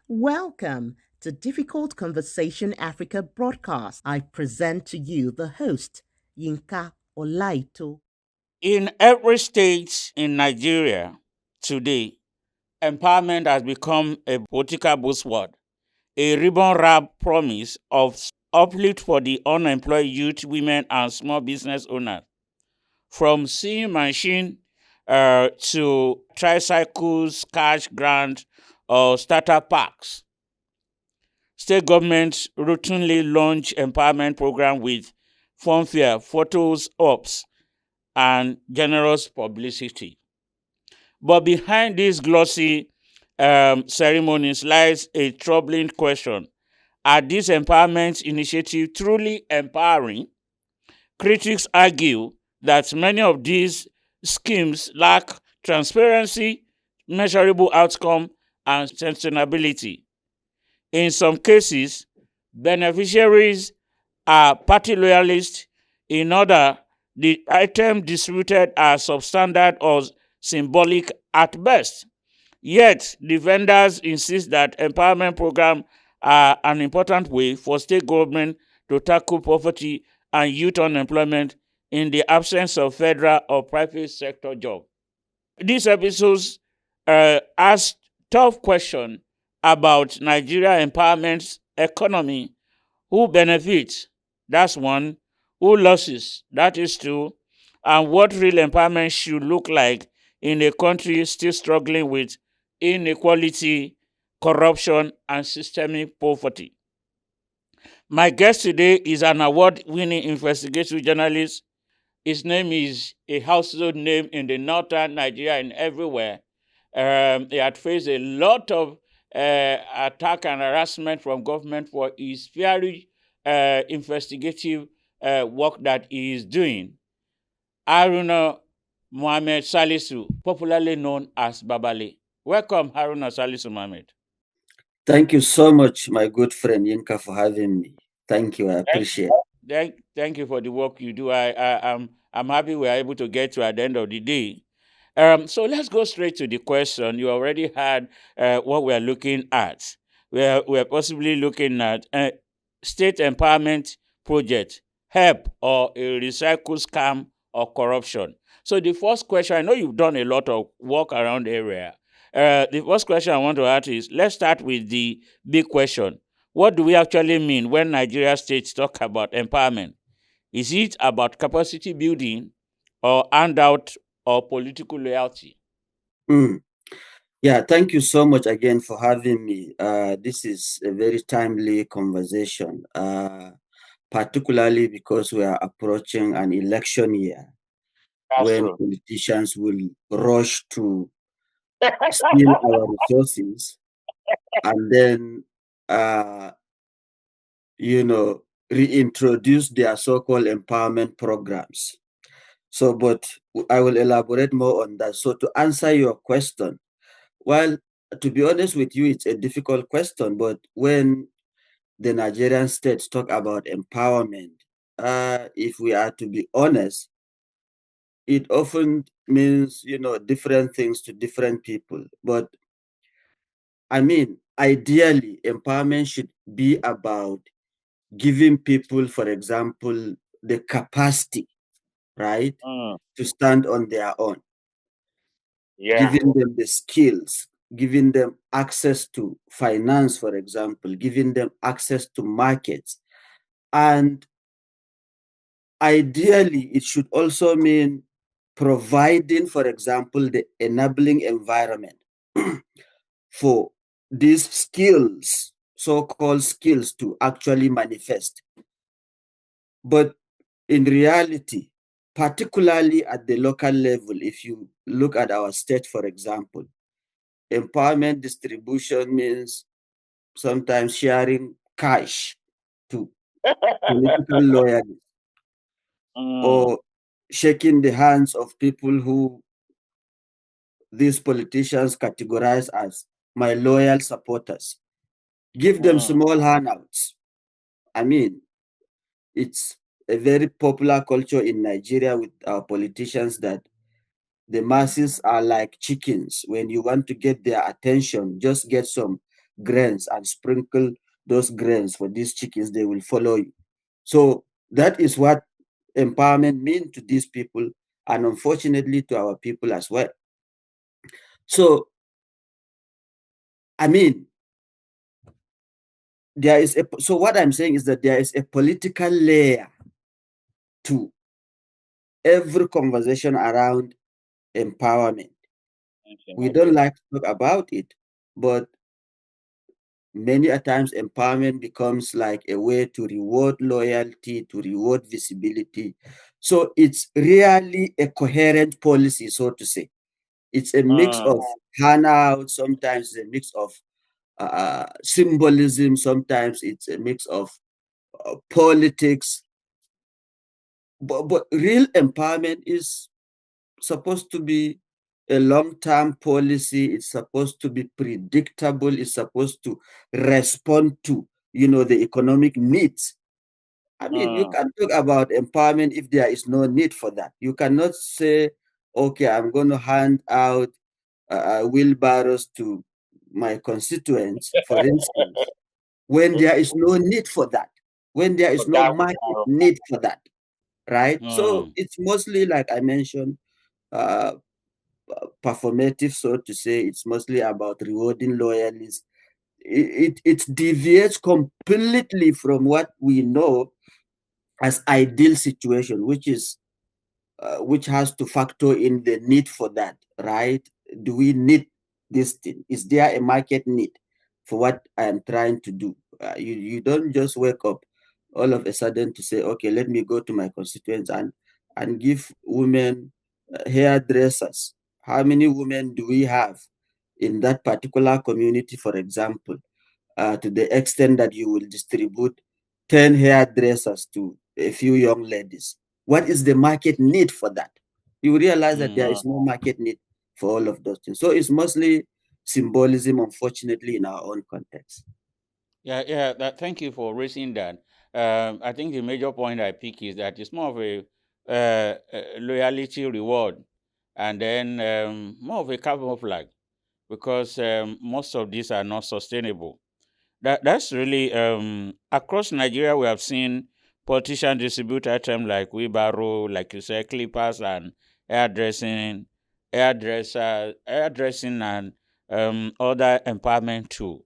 Welcome to Difficult Conversation Africa broadcast. I present to you the host, Yinka Olaito. In every state in Nigeria today, empowerment has become a political buzzword, a ribbon wrap promise of uplift for the unemployed youth, women, and small business owners. From sewing machine to tricycles, cash grant, or startup packs. State governments routinely launch empowerment program with fanfare, photos ops, and generous publicity. But behind these glossy ceremonies lies a troubling question. Are these empowerment initiatives truly empowering? Critics argue that many of these schemes lack transparency, measurable outcome, and sustainability. In some cases, beneficiaries are party loyalists. In other, the items distributed are substandard or symbolic at best. Yet, the vendors insist that empowerment programs are an important way for state government to tackle poverty and youth unemployment in the absence of federal or private sector jobs. These episodes ask tough questions about Nigeria empowerment economy. Who benefits? That's one. Who loses? That is two. And what real empowerment should look like in a country still struggling with inequality, corruption, and systemic poverty. My guest today is an award-winning investigative journalist. His name is a household name in the northern Nigeria and everywhere. He had faced a lot of attack and harassment from government for his very investigative work that he is doing. Haruna Mohammed Salisu, popularly known as Babale. Welcome, Haruna Salisu Mohammed. Thank you so much, my good friend Yinka, for having me. Thank you. I appreciate it. Thank you for the work you do. I'm happy we're able to get to at the end of the day. So let's go straight to the question. You already had what we're looking at. We're possibly looking at state empowerment project, help, or a recycle scam or corruption. So the first question, I know you've done a lot of work around the area. The first question I want to ask is, let's start with the big question. What do we actually mean when Nigeria states talk about empowerment? Is it about capacity building or handout or political loyalty? Yeah, thank you so much again for having me. This is a very timely conversation, particularly because we are approaching an election year when politicians will rush to steal our resources and then, reintroduce their so-called empowerment programs. So, but I will elaborate more on that. So to answer your question, well, to be honest with you, it's a difficult question, but when the Nigerian states talk about empowerment, if we are to be honest, it often means, different things to different people. But I mean, ideally, empowerment should be about giving people, for example, the capacity, right, to stand on their own, giving them the skills, giving them access to finance, for example, giving them access to markets. And ideally, it should also mean providing, for example, the enabling environment for these skills, so-called skills, to actually manifest. But in reality, particularly at the local level, if you look at our state, for example, empowerment distribution means sometimes sharing cash to political loyalists or shaking the hands of people who these politicians categorize as my loyal supporters. Give them small handouts. I mean, it's a very popular culture in Nigeria with our politicians that the masses are like chickens. When you want to get their attention, just get some grains and sprinkle those grains for these chickens, they will follow you. So that is what empowerment means to these people, and unfortunately to our people as well. So, I mean, so what I'm saying is that there is a political layer to every conversation around empowerment. We don't like to talk about it, but many a times empowerment becomes like a way to reward loyalty, to reward visibility. So it's really a coherent policy, so to say. It's a mix of handout, sometimes it's a mix of symbolism, sometimes it's a mix of politics. But real empowerment is supposed to be a long-term policy. It's supposed to be predictable. It's supposed to respond to, the economic needs. I mean, you can talk about empowerment if there is no need for that. You cannot say, okay, I'm going to hand out wheelbarrows to my constituents, for instance, when there is no need for that, when there is no market need for that, right? So it's mostly, like I mentioned, uh, performative, so to say. It's mostly about rewarding loyalists. It deviates completely from what we know as ideal situation, which has to factor in the need for that, right? Do we need this thing? Is there a market need for what I am trying to do? You don't just wake up all of a sudden to say, okay, let me go to my constituents and give women hairdressers. How many women do we have in that particular community, for example, to the extent that you will distribute 10 hairdressers to a few young ladies? What is the market need for that? You realize that there is no market need for all of those things. So it's mostly symbolism, unfortunately, in our own context. Yeah. Thank you for raising that. I think the major point I pick is that it's more of a loyalty reward, and then more of a camouflage, because most of these are not sustainable. That's really across Nigeria. We have seen politicians distribute items like wheelbarrow, like you said, clippers and hairdressing, and other empowerment too.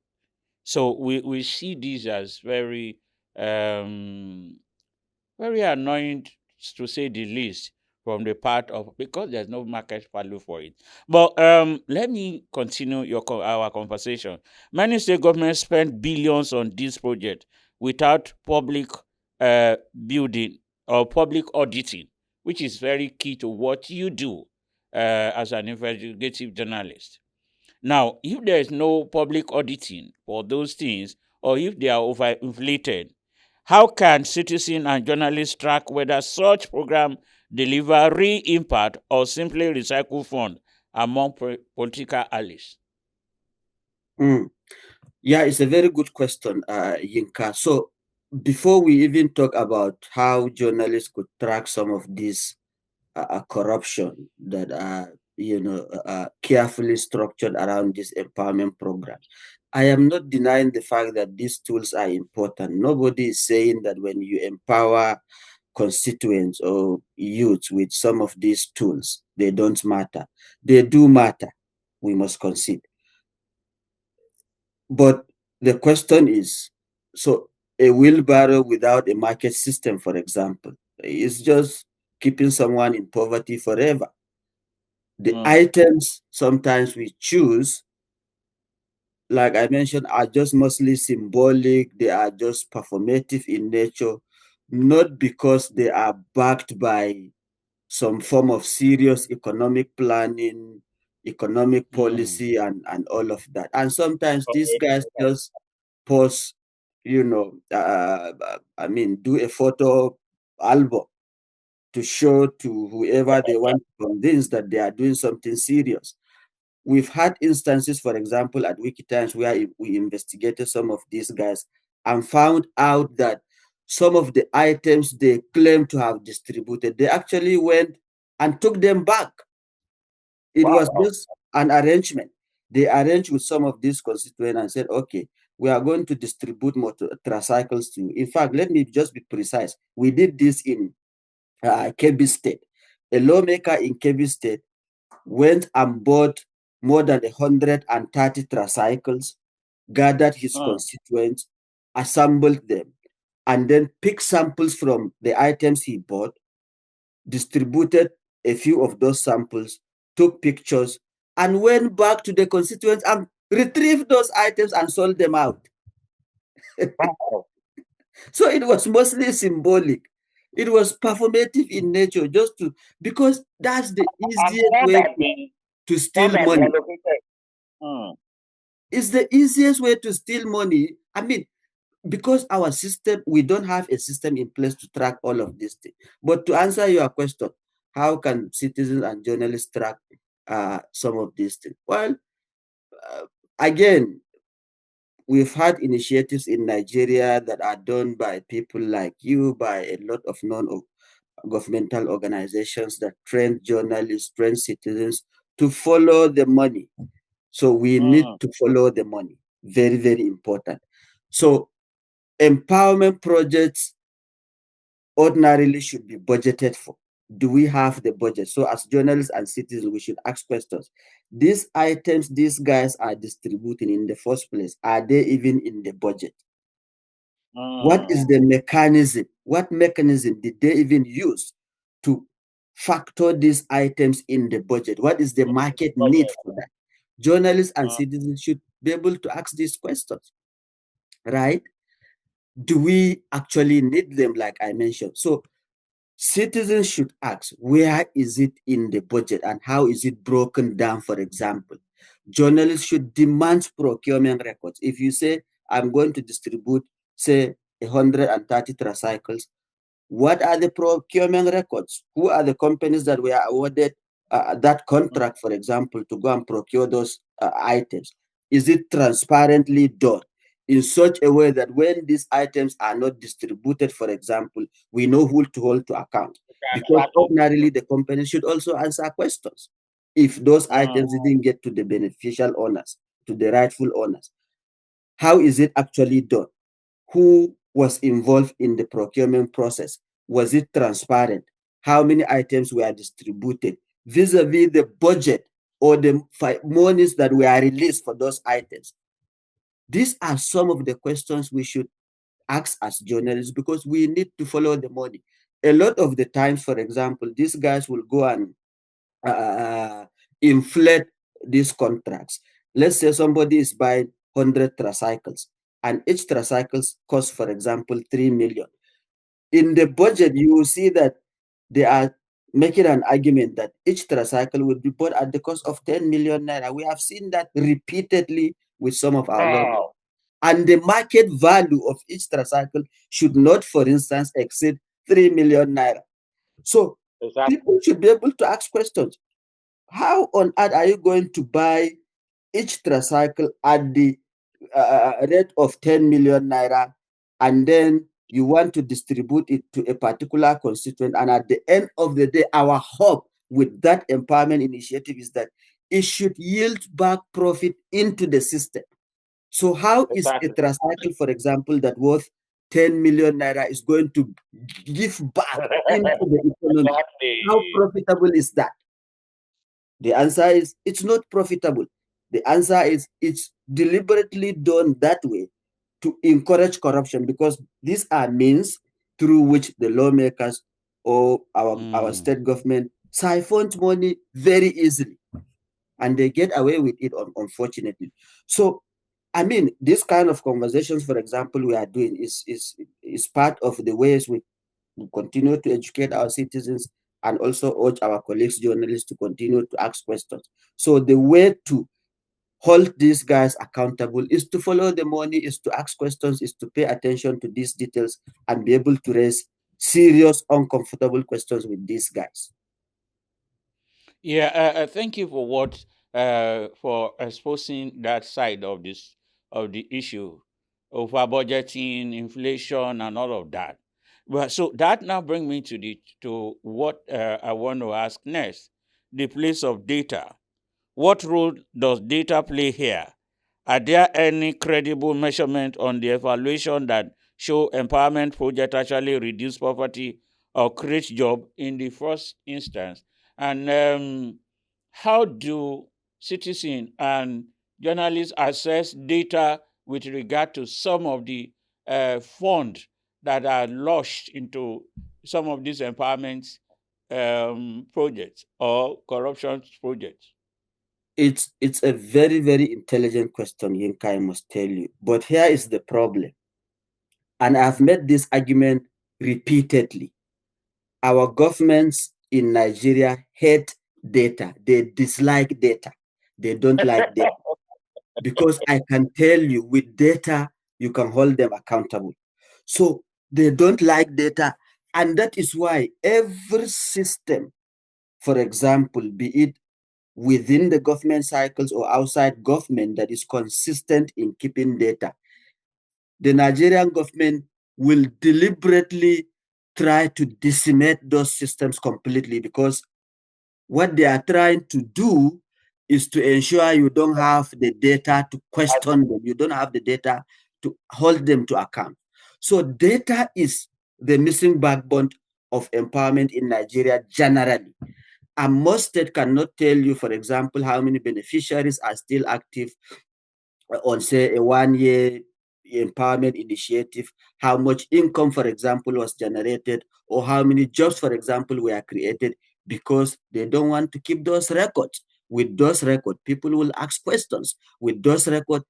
So we see these as um, very annoying, to say the least, from the part of, because there's no market value for it. But let me continue our conversation. Many state governments spend billions on this project without public building or public auditing, which is very key to what you do as an investigative journalist. Now, if there is no public auditing for those things, or if they are overinflated, how can citizens and journalists track whether such program deliver real impact or simply recycle funds among political allies? Yeah, it's a very good question, Yinka. So before we even talk about how journalists could track some of these corruption that are, carefully structured around this empowerment program, I am not denying the fact that these tools are important. Nobody is saying that when you empower constituents or youth with some of these tools, they don't matter. They do matter. We must concede. But the question is, so a wheelbarrow without a market system, for example, is just keeping someone in poverty forever. The items sometimes we choose, like I mentioned, are just mostly symbolic. They are just performative in nature, not because they are backed by some form of serious economic planning, economic policy, and all of that. And sometimes these guys just post, do a photo album to show to whoever they want to convince that they are doing something serious. We've had instances, for example, at Wikitimes where we investigated some of these guys and found out that some of the items they claim to have distributed, they actually went and took them back. It was Wow. just an arrangement. They arranged with some of these constituents and said, okay, we are going to distribute tricycles to you. In fact, let me just be precise. We did this in Kebbi State. A lawmaker in Kebbi State went and bought more than 130 tricycles, gathered his Mm. constituents, assembled them, and then picked samples from the items he bought, distributed a few of those samples, took pictures, and went back to the constituents and retrieved those items and sold them out. Wow. So it was mostly symbolic. It was performative in nature, just to, because that's the And easiest more way that the to more steal that the money. allocated. Mm. It's the easiest way to steal money. I mean, because our system, we don't have a system in place to track all of these things. But to answer your question, how can citizens and journalists track some of these things? Well, uh, again, we've had initiatives in Nigeria that are done by people like you, by a lot of non-governmental organizations that train journalists, train citizens to follow the money. So we need Mm. to follow the money. Very, very important. So empowerment projects ordinarily should be budgeted for. Do we have the budget? So as journalists and citizens, we should ask questions. These items these guys are distributing in the first place, are they even in the budget? What Mm. is the mechanism? What mechanism did they even use to factor these items in the budget? What is the market need Budget. for that? Journalists and Mm. citizens should be able to ask these questions, right? Do we actually need them, like I mentioned? So citizens should ask, where is it in the budget and how is it broken down, for example? Journalists should demand procurement records. If you say, I'm going to distribute, say, 130 tricycles, what are the procurement records? Who are the companies that were awarded that contract, for example, to go and procure those items? Is it transparently done in such a way that when these items are not distributed, for example, we know who to hold to account? Because Exactly. ordinarily the company should also answer questions if those Mm. items didn't get to the beneficial owners, to the rightful owners. How is it actually done? Who was involved in the procurement process? Was it transparent? How many items were distributed vis-a-vis the budget or the monies that were released for those items? These are some of the questions we should ask as journalists because we need to follow the money. A lot of the times, for example, these guys will go and uh, inflate these contracts. Let's say somebody is buying 100 tricycles and each tricycles costs, for example, 3 million. In the budget, you will see that they are making an argument that each tricycle will be bought at the cost of 10 million naira. We have seen that repeatedly with some of our lawmakers. Wow. And the market value of each tricycle should not, for instance, exceed 3 million naira. So Exactly. people should be able to ask questions. How on earth are you going to buy each tricycle at the rate of 10 million naira and then you want to distribute it to a particular constituent? And at the end of the day, our hope with that empowerment initiative is that it should yield back profit into the system. So how is a Exactly. tricycle, for example, that worth 10 million naira is going to give back into the economy? How Exactly. profitable is that? The answer is it's not profitable. The answer is it's deliberately done that way to encourage corruption because these are means through which the lawmakers or our Mm. state government siphon money very easily and they get away with it, unfortunately. So, I mean, this kind of conversations, for example, we are doing is part of the ways we continue to educate our citizens and also urge our colleagues journalists to continue to ask questions. So the way to hold these guys accountable is to follow the money, is to ask questions, is to pay attention to these details and be able to raise serious, uncomfortable questions with these guys. Yeah. Thank you for what for exposing that side of this of the issue. over budgeting, inflation, and all of that. Well, so that now brings me to what I want to ask next: the place of data. What role does data play here? Are there any credible measurement on the evaluation that show empowerment project actually reduce poverty or create job in the first instance? And how do citizens and journalists assess data with regard to some of the funds that are lodged into some of these empowerment projects or corruption projects? It's a very, very intelligent question, Yinka, I must tell you. But here is the problem. And I've made this argument repeatedly. Our governments in Nigeria hate data. They dislike data. They don't like data. Because I can tell you with data, you can hold them accountable. So they don't like data. And that is why every system, for example, be it within the government cycles or outside government that is consistent in keeping data, the Nigerian government will deliberately try to decimate those systems completely, because what they are trying to do is to ensure you don't have the data to question them. You don't have the data to hold them to account. So data is the missing backbone of empowerment in Nigeria generally. And most states cannot tell you, for example, how many beneficiaries are still active on, say, a 1 year empowerment initiative, how much income, for example, was generated, or how many jobs, for example, were created, because they don't want to keep those records. With those records, people will ask questions. With those records,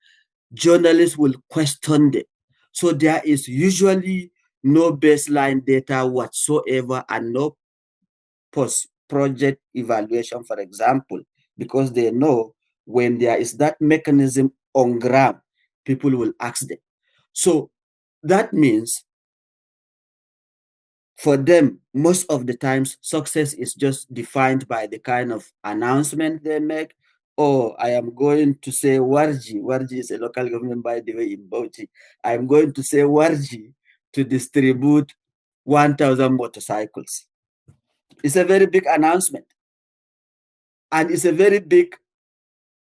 journalists will question them. So there is usually no baseline data whatsoever, and no post-project evaluation, for example, because they know when there is that mechanism on ground, people will ask them. So that means for them, most of the times, success is just defined by the kind of announcement they make. Oh, I am going to say Warji. Warji is a local government, by the way, in Bauchi. I'm going to say Warji to distribute 1,000 motorcycles. It's a very big announcement. And it's a very big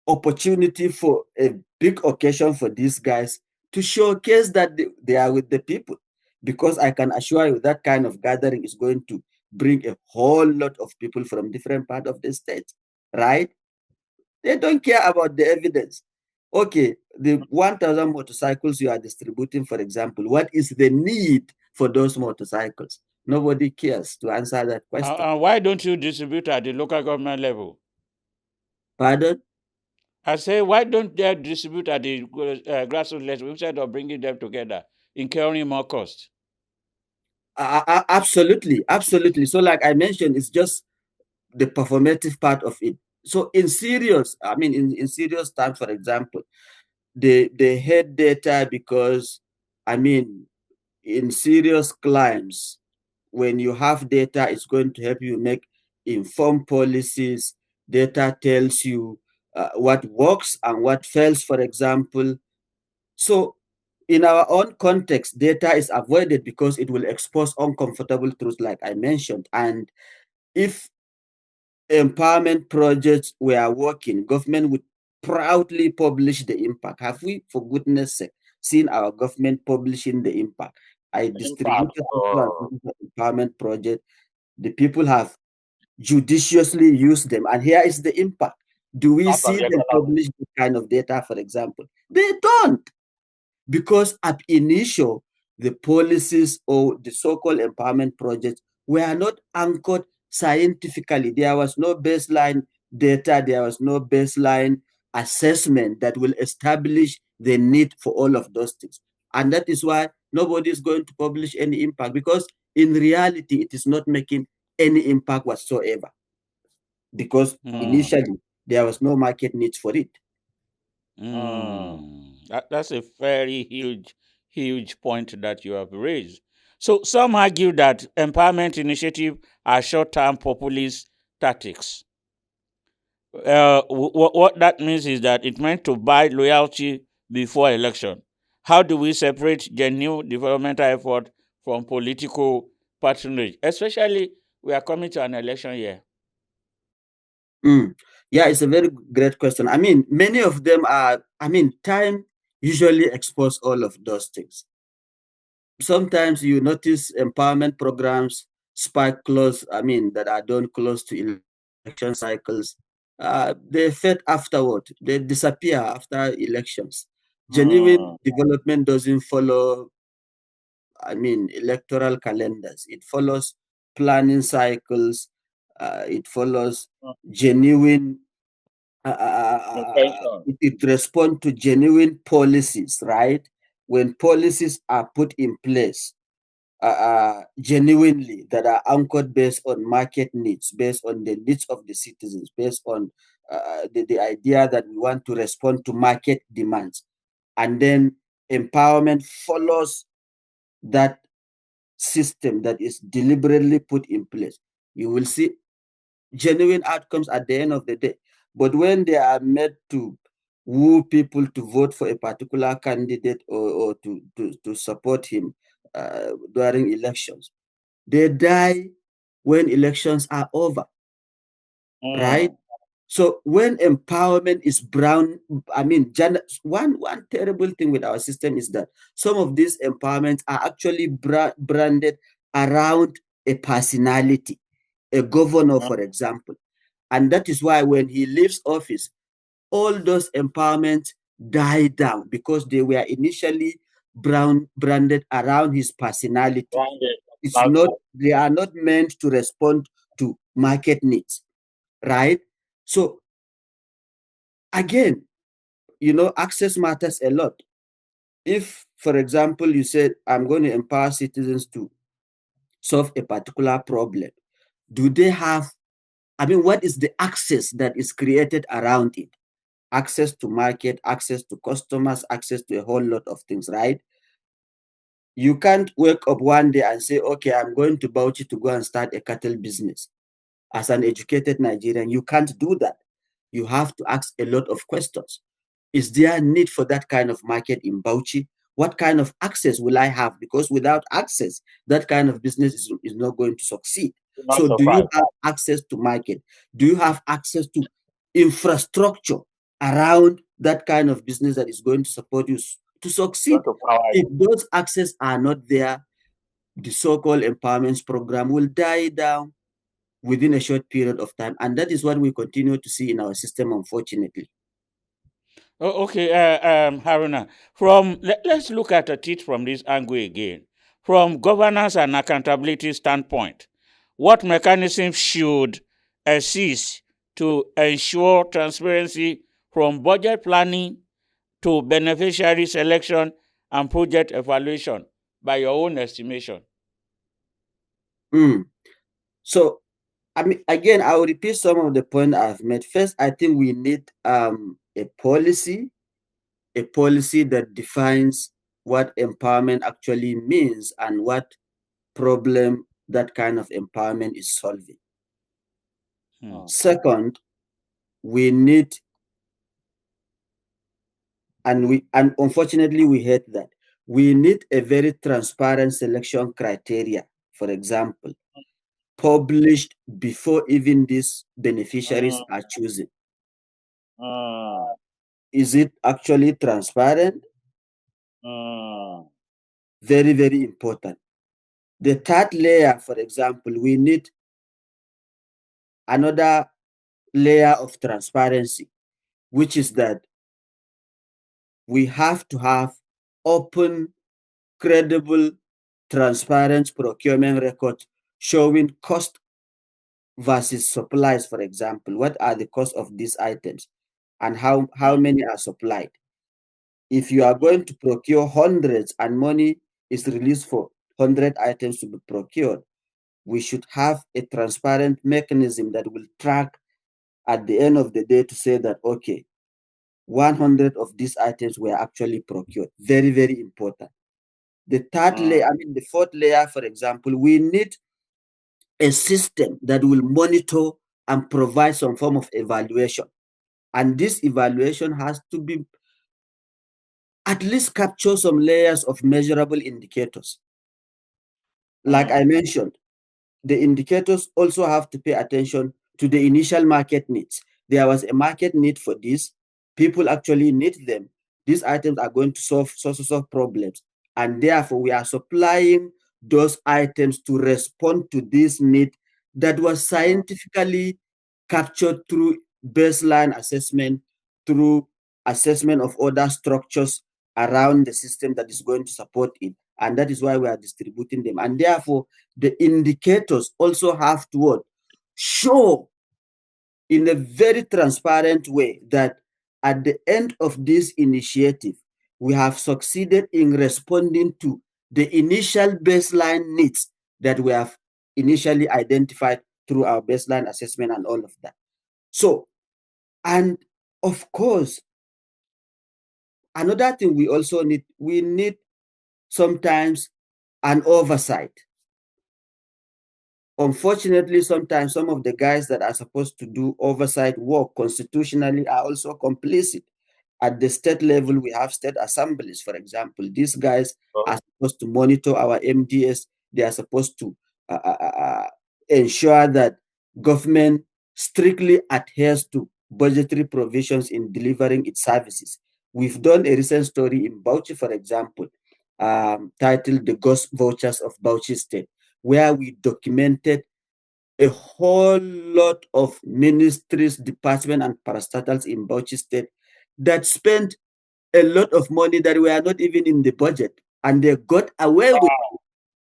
opportunity for a big occasion for these guys to showcase that they are with the people. Because I can assure you that kind of gathering is going to bring a whole lot of people from different parts of the state, right? They don't care about the evidence. Okay, the 1,000 motorcycles you are distributing, for example, what is the need for those motorcycles? Nobody cares to answer that question. Why don't you distribute at the local government level? Pardon? I say, why don't they distribute at the grassroots level instead of bringing them together, incurring more cost? Absolutely, absolutely. So, like I mentioned, it's just the performative part of it. So, in serious, I mean, in serious terms, for example, they had data because, I mean, in serious climes, when you have data, it's going to help you make informed policies. Data tells you what works and what fails, for example. So, in our own context, data is avoided because it will expose uncomfortable truths, like I mentioned. And if empowerment projects were working, government would proudly publish the impact. Have we, for goodness sake, seen our government publishing the impact? I distributed empowerment project. The people have judiciously used them, and here is the impact. Do we see them publish this kind of data, for example? They don't. Because at initial, the policies or the so-called empowerment projects were not anchored scientifically. There was no baseline data, there was no baseline assessment that will establish the need for all of those things. And that is why nobody is going to publish any impact, because in reality, it is not making any impact whatsoever, because initially there was no market needs for it. That's a very huge point that you have raised. So some argue that empowerment initiatives are short-term populist tactics. What that means is that it meant to buy loyalty before election. How do we separate genuine developmental effort from political patronage? Especially, we are coming to an election year. Yeah, it's a very great question. I mean, many of them are, time usually expose all of those things. Sometimes you notice empowerment programs spike close, that are done close to election cycles. They fade afterward, they disappear after elections. Genuine development doesn't follow, electoral calendars. It follows planning cycles. It follows genuine it responds to genuine policies, right? When policies are put in place genuinely, that are anchored based on market needs, based on the needs of the citizens, based on the idea that we want to respond to market demands. And then empowerment follows that system that is deliberately put in place. You will see genuine outcomes at the end of the day. But when they are made to woo people to vote for a particular candidate or to support him during elections, they die when elections are over, right? So when empowerment is brown, one terrible thing with our system is that some of these empowerments are actually branded around a personality, a governor, for example. And that is why when he leaves office, all those empowerments die down because they were initially branded around his personality. It's not, they are not meant to respond to market needs, right? So again, access matters a lot. If, for example, you said, I'm going to empower citizens to solve a particular problem, do they have, what is the access that is created around it? Access to market, access to customers, access to a whole lot of things, right? You can't wake up one day and say, okay, I'm going to Bauchi to go and start a cattle business. As an educated Nigerian, you can't do that. You have to ask a lot of questions. Is there a need for that kind of market in Bauchi? What kind of access will I have? Because without access, that kind of business is not going to succeed. So do you have access to market? Do you have access to infrastructure around that kind of business that is going to support you to succeed? If those access are not there, the so-called empowerment program will die down within a short period of time. And that is what we continue to see in our system, unfortunately. Okay, Haruna, let's look at it from this angle again. From governance and accountability standpoint, what mechanisms should exist to ensure transparency from budget planning to beneficiary selection and project evaluation, by your own estimation? So, again, I will repeat some of the points I've made. First, I think we need a policy that defines what empowerment actually means and what problem that kind of empowerment is solving. Second, we need, and unfortunately we hate that, we need a very transparent selection criteria, for example, published before even these beneficiaries are chosen. Is it actually transparent? Very, very important. The third layer, for example, we need another layer of transparency, which is that we have to have open, credible, transparent procurement records showing cost versus supplies, for example. What are the costs of these items and how many are supplied? If you are going to procure hundreds and money is released for 100 items to be procured, we should have a transparent mechanism that will track at the end of the day to say that, okay, 100 of these items were actually procured. Very, very important. The third layer, the fourth layer, for example, we need a system that will monitor and provide some form of evaluation. And this evaluation has to be at least capture some layers of measurable indicators. Like I mentioned, the indicators also have to pay attention to the initial market needs. There was a market need for this. People actually need them. These items are going to solve problems. And therefore, we are supplying those items to respond to this need that was scientifically captured through baseline assessment, through assessment of other structures around the system that is going to support it. And that is why we are distributing them. And therefore, the indicators also have to what? Show in a very transparent way that at the end of this initiative, we have succeeded in responding to the initial baseline needs that we have initially identified through our baseline assessment and all of that. So, and of course, another thing we also need, we need sometimes an oversight. Unfortunately, sometimes some of the guys that are supposed to do oversight work constitutionally are also complicit. At the state level, we have state assemblies, for example. These guys are supposed to monitor our MDS. They are supposed to ensure that government strictly adheres to budgetary provisions in delivering its services. We've done a recent story in Bauchi, for example, titled The Ghost Vouchers of Bauchi State, where we documented a whole lot of ministries, departments, and parastatals in Bauchi State that spent a lot of money that were not even in the budget, and they got away with it.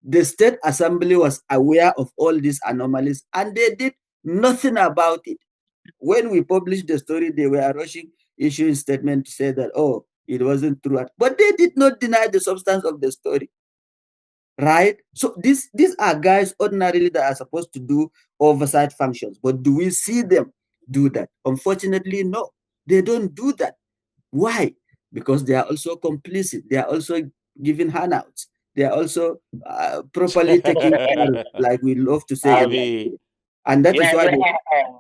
The State Assembly was aware of all these anomalies, and they did nothing about it. When we published the story, they were rushing issuing statement to say that, oh, it wasn't true. But they did not deny the substance of the story. Right? So these are guys ordinarily that are supposed to do oversight functions, but do we see them do that? Unfortunately, no, they don't do that. Why? Because they are also complicit. They are also giving handouts. They are also properly taking care, like we love to say. And that is why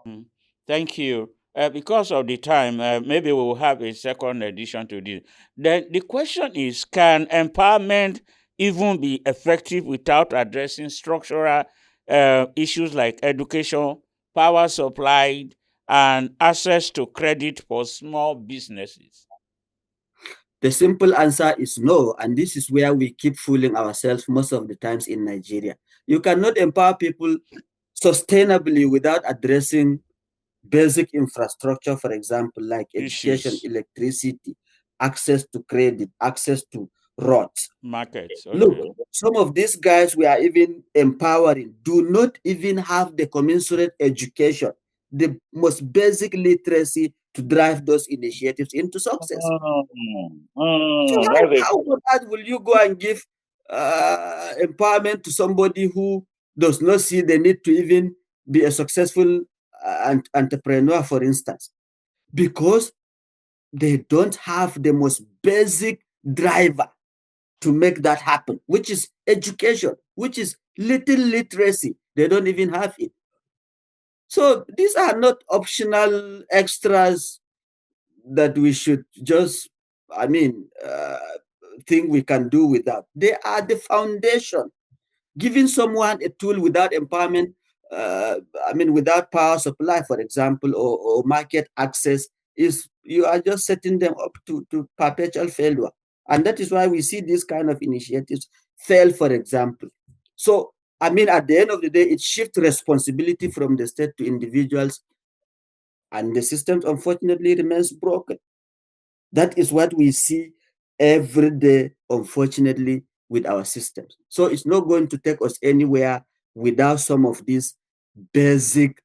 they... Thank you. Because of the time, maybe we will have a second edition to this. Then the question is, can empowerment even be effective without addressing structural issues like education, power supply, and access to credit for small businesses? The simple answer is no, and this is where we keep fooling ourselves most of the times in Nigeria. You cannot empower people sustainably without addressing basic infrastructure, for example, like education, electricity, access to credit, access to roads. Markets. Okay. Look, some of these guys we are even empowering do not even have the commensurate education, the most basic literacy to drive those initiatives into success. So how on earth will you go and give empowerment to somebody who does not see the need to even be a successful entrepreneur, for instance? Because they don't have the most basic driver to make that happen, which is education, which is little literacy. They don't even have it. So these are not optional extras that we should just, think we can do without. They are the foundation. Giving someone a tool without empowerment, without power supply, for example, or market access, you are just setting them up to perpetual failure. And that is why we see these kind of initiatives fail, for example. So, at the end of the day, it shifts responsibility from the state to individuals, and the system, unfortunately, remains broken. That is what we see every day, unfortunately, with our systems. So it's not going to take us anywhere without some of these basic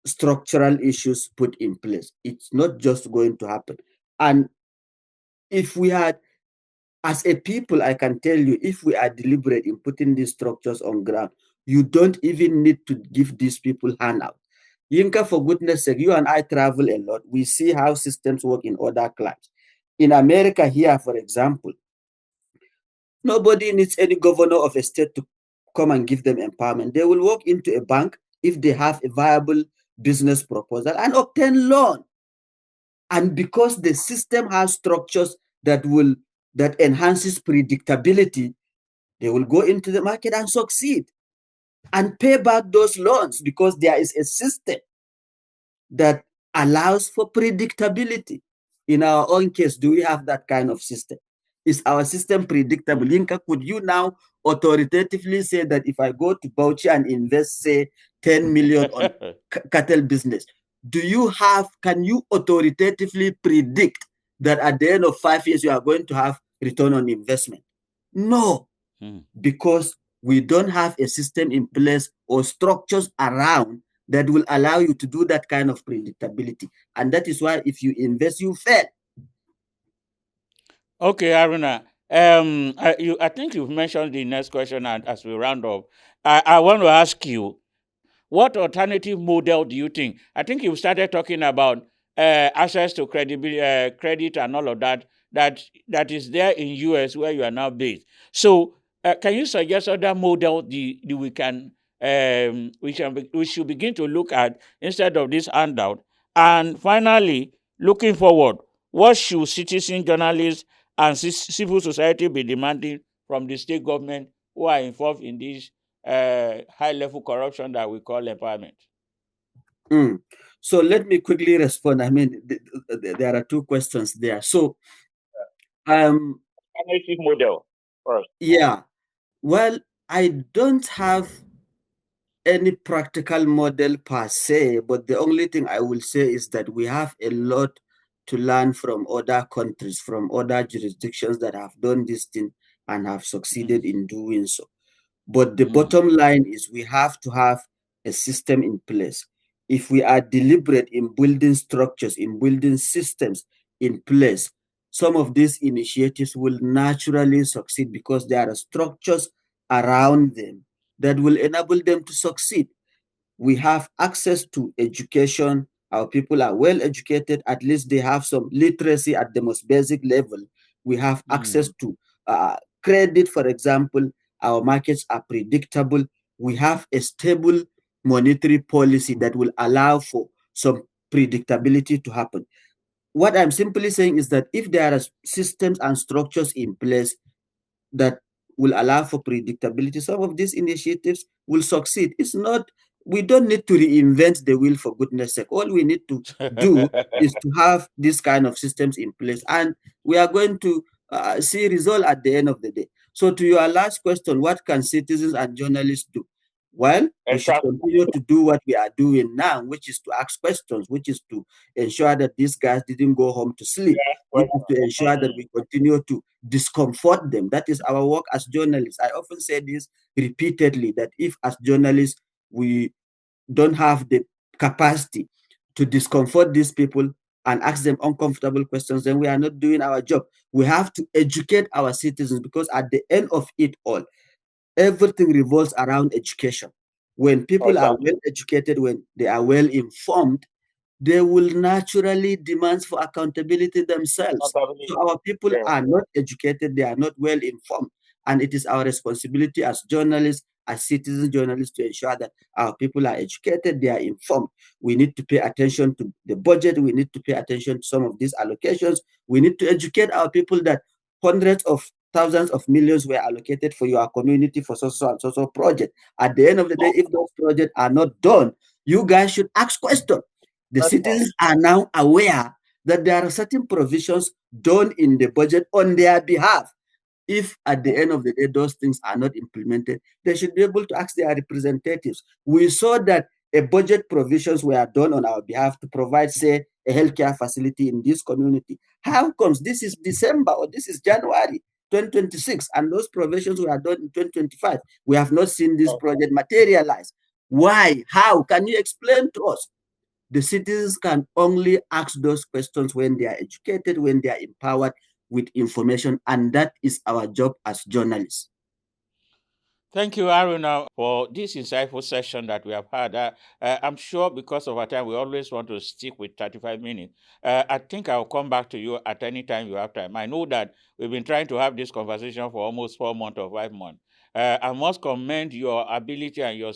structural issues put in place. It's not just going to happen. And if we had, as a people, I can tell you, if we are deliberate in putting these structures on ground, you don't even need to give these people handout. Yinka, for goodness sake, you and I travel a lot. We see how systems work in other climes. In America here, for example, nobody needs any governor of a state to come and give them empowerment. They will walk into a bank if they have a viable business proposal and obtain loan. And because the system has structures that enhances predictability, they will go into the market and succeed and pay back those loans because there is a system that allows for predictability. In our own case, do we have that kind of system? Is our system predictable? Yinka, could you now authoritatively say that if I go to Bauchi and invest, say, 10 million on cattle business, can you authoritatively predict that at the end of 5 years, you are going to have return on investment? No, because we don't have a system in place or structures around that will allow you to do that kind of predictability. And that is why if you invest, you fail. Okay, Aruna. I think you've mentioned the next question, and as we round up, I want to ask you, what alternative model do you think? I think you started talking about access to credit and all of that. That is there in US where you are now based. So, can you suggest other model we should begin to look at instead of this handout? And finally, looking forward, what should citizen journalists and civil society be demanding from the state government who are involved in this high level corruption that we call empowerment? So let me quickly respond. I mean, there are two questions there. So, Alternative model first. yeah, well, I don't have any practical model per se, but the only thing I will say is that we have a lot to learn from other countries, from other jurisdictions that have done this thing and have succeeded in doing so. But the bottom line is we have to have a system in place. If we are deliberate in building structures, in building systems in place, some of these initiatives will naturally succeed because there are structures around them that will enable them to succeed. We have access to education. Our people are well educated. At least they have some literacy at the most basic level. We have access to credit, for example. Our markets are predictable. We have a stable monetary policy that will allow for some predictability to happen. What I'm simply saying is that if there are systems and structures in place that will allow for predictability, some of these initiatives will succeed. It's not, we don't need to reinvent the wheel, for goodness sake. All we need to do is to have these kind of systems in place, and we are going to see result at the end of the day. So to your last question, what can citizens and journalists do? Well, we should continue to do what we are doing now, which is to ask questions, which is to ensure that these guys didn't go home to sleep, which is to ensure that we continue to discomfort them. That is our work as journalists. I often say this repeatedly, that if as journalists we don't have the capacity to discomfort these people and ask them uncomfortable questions, then we are not doing our job. We have to educate our citizens, because at the end of it all, everything revolves around education. When people are well educated, when they are well informed, they will naturally demand for accountability themselves. So our people are not educated, they are not well informed. And it is our responsibility as journalists, as citizen journalists, to ensure that our people are educated, they are informed. We need to pay attention to the budget, we need to pay attention to some of these allocations. We need to educate our people that hundreds of thousands of millions were allocated for your community for so and so project. At the end of the day, if those projects are not done, you guys should ask questions. The citizens are now aware that there are certain provisions done in the budget on their behalf. If at the end of the day those things are not implemented, they should be able to ask their representatives. We saw that a budget provisions were done on our behalf to provide, say, a healthcare facility in this community. How comes this is December or this is January 2026 and those provisions were done in 2025? We have not seen this project materialize. Why? How? Can you explain to us? The citizens can only ask those questions when they are educated, when they are empowered with information, and that is our job as journalists. Thank you, Aruna, for this insightful session that we have had. I'm sure because of our time, we always want to stick with 35 minutes. I think I'll come back to you at any time you have time. I know that we've been trying to have this conversation for almost 4 months or 5 months. I must commend your ability and your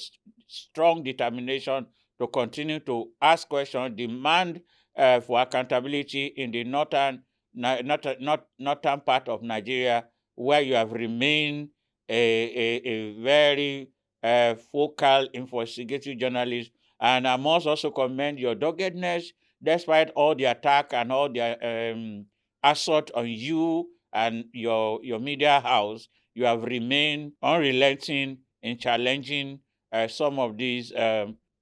strong determination to continue to ask questions, demand for accountability in the northern part of Nigeria, where you have remained a very focal investigative journalist. And I must also commend your doggedness despite all the attack and all the assault on you and your media house. You have remained unrelenting in challenging some of these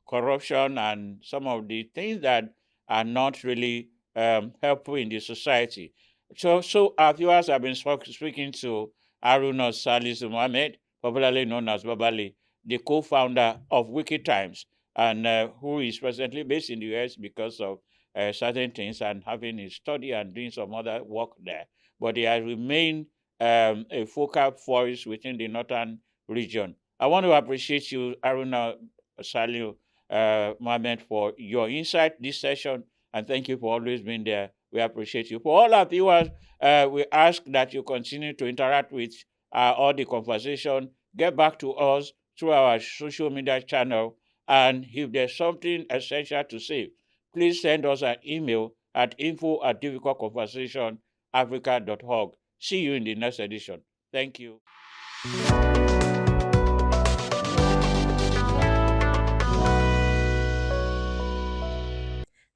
corruption and some of the things that are not really helpful in the society. So our viewers have been speaking to Haruna Salisu Mohammed, popularly known as Babali, the co-founder of Wikitimes, and who is presently based in the US because of certain things and having his study and doing some other work there. But he has remained a focal voice within the northern region. I want to appreciate you, Haruna Salisu Mohammed, for your insight this session, and thank you for always being there. We appreciate you. For all our viewers, we ask that you continue to interact with all the conversation. Get back to us through our social media channel, and if there's something essential to say, please send us an email at info@difficultconversationafrica.org. See you in the next edition. Thank you.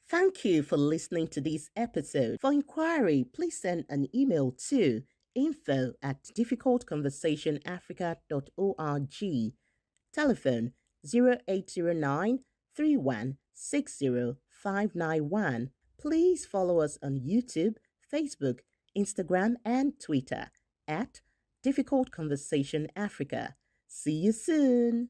Thank you for listening to this episode. For inquiry, please send an email to info@difficultconversationafrica.org. Telephone 0809 591. Please follow us on YouTube, Facebook, Instagram, and Twitter at Difficult Conversation Africa. See you soon.